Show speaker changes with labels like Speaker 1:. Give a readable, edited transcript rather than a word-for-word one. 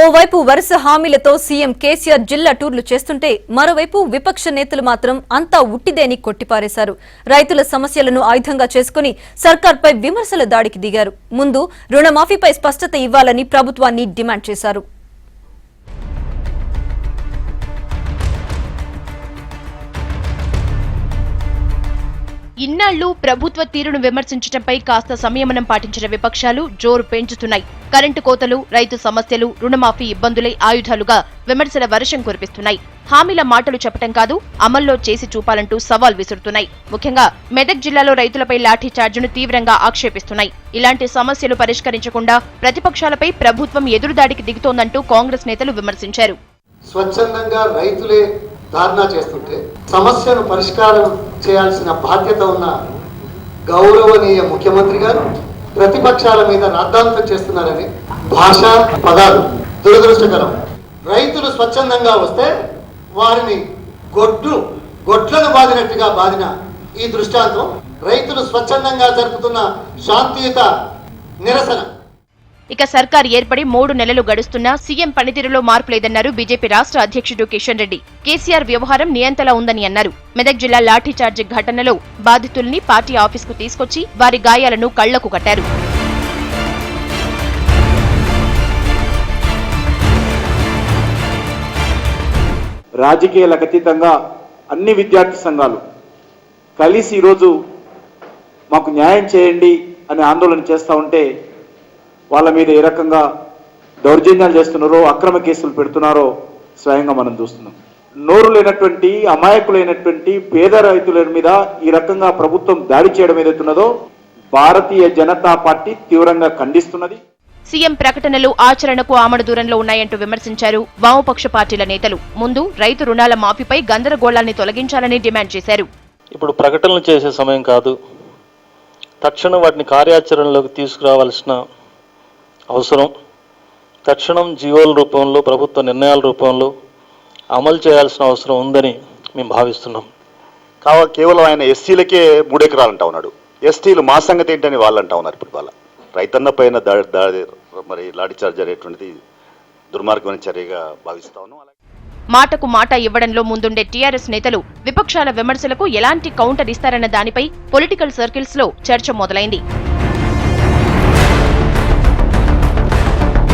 Speaker 1: ఓవైపు వరుస హామీలతో సీఎం కేసీఆర్ జిల్లా టూర్లు చేస్తుంటే మరోవైపు విపక్ష నేతలు మాత్రం అంతా ఉట్టిదేని కొట్టిపారేశారు. రైతుల సమస్యలను ఆయుధంగా చేసుకుని సర్కార్పై విమర్శల దాడికి దిగారు. ముందు రుణమాఫీపై స్పష్టత ఇవ్వాలని ప్రభుత్వాన్ని డిమాండ్ చేశారు.
Speaker 2: ఇన్నాళ్లు ప్రభుత్వ తీరును విమర్శించడంపై కాస్త సంయమనం పాటించిన విపక్షాలు జోరు పెంచుతున్నాయి. కరెంటు కోతలు, రైతు సమస్యలు, రుణమాఫీ ఇబ్బందులే ఆయుధాలుగా విమర్శల వర్షం కురిపిస్తున్నాయి. హామీల మాటలు చెప్పటం కాదు, అమల్లో చేసి చూపాలంటూ సవాల్ విసురుతున్నాయి. ముఖ్యంగా మెదక్ జిల్లాలో రైతులపై లాఠీ చార్జును తీవ్రంగా ఆక్షేపిస్తున్నాయి. ఇలాంటి సమస్యలు పరిష్కరించకుండా ప్రతిపక్షాలపై ప్రభుత్వం ఎదురుదాడికి దిగుతోందంటూ కాంగ్రెస్ నేతలు విమర్శించారు.
Speaker 3: స్వచ్ఛందంగా రైతులే ధారణ చేస్తుంటే సమస్యను పరిష్కారం చేయాల్సిన బాధ్యత ఉన్న గౌరవనీయ ముఖ్యమంత్రి గారు ప్రతిపక్షాల మీద రాద్ధాంతం చేస్తున్నారని భాషా పదాలు దురదృష్టకరం. రైతులు స్వచ్ఛందంగా వస్తే వారిని గొడ్లను బాదినట్టుగా బాదిన ఈ దృష్టాంతం రైతులు స్వచ్ఛందంగా జరుపుతున్న శాంతియుత నిరసన.
Speaker 2: ఇక సర్కార్ ఏర్పడి 3 నెలలు గడుస్తున్నా సీఎం పనితీరులో మార్పు లేదన్నారు బీజేపీ రాష్ట్ర అధ్యక్షుడు కిషన్ రెడ్డి. కేసీఆర్ వ్యవహారం నియంతలా ఉందని అన్నారు. మెదక్ జిల్లా లాఠీచార్జ్ ఘటనలో బాధితుల్ని పార్టీ ఆఫీస్కు తీసుకొచ్చి వారి గాయాలను కళ్లకు కట్టారు.
Speaker 4: రాజకీయాలకు అతీతంగా అన్ని విద్యార్థి సంఘాలు కలిసి ఈరోజు మాకు న్యాయం చేయండి అని ఆందోళన చేస్తూ ఉంటే వాళ్ళ మీద ఏ రకంగా దౌర్జన్యాలు చేస్తున్నారో, అక్రమ కేసులు పెడుతున్నారో స్వయంగా మనం చూస్తున్నాం. నోరు లేనటువంటి అమాయకులైనటువంటి పేద రైతుల మీద ఈ రకంగా ప్రభుత్వం దాడి చేయడం ఏదైతున్నదో భారతీయ జనతా పార్టీ తీవ్రంగా ఖండిస్తున్నది.
Speaker 2: సీఎం ప్రకటనలు ఆచరణకు ఆమడ దూరంలో ఉన్నాయంటూ విమర్శించారు వామపక్ష పార్టీల నేతలు. ముందు రైతు రుణాల మాఫీపై గందరగోళాన్ని తొలగించాలని డిమాండ్ చేశారు.
Speaker 5: ఇప్పుడు ప్రకటనలు చేసే సమయం కాదు, తక్షణం వాటిని కార్యాచరణలోకి తీసుకురావాల్సిన అవసరం. తక్షణం జీవోల రూపంలో, ప్రభుత్వ నిర్ణయాల రూపంలో అమలు చేయాల్సిన అవసరం ఉందని మేము భావిస్తున్నాం.
Speaker 6: కేవలం ఆయన ఎస్సీలకే 3 ఎకరాలు అంటా ఉన్నాడు. ఎస్టీలు మా సంగతి ఏంటని వాళ్ళు అంటా ఉన్నారు. ఇప్పుడు వాళ్ళ రైతన్న పైన మరి లాఠీ చార్జ్ అనేటువంటిది దుర్మార్గమైన చర్యగా భావిస్తా ఉన్నాం.
Speaker 2: మాటకు మాట ఇవ్వడంలో ముందుండే టీఆర్ఎస్ నేతలు విపక్షాల విమర్శలకు ఎలాంటి కౌంటర్ ఇస్తారన్న దానిపై పొలిటికల్ సర్కిల్స్ లో చర్చ మొదలైంది.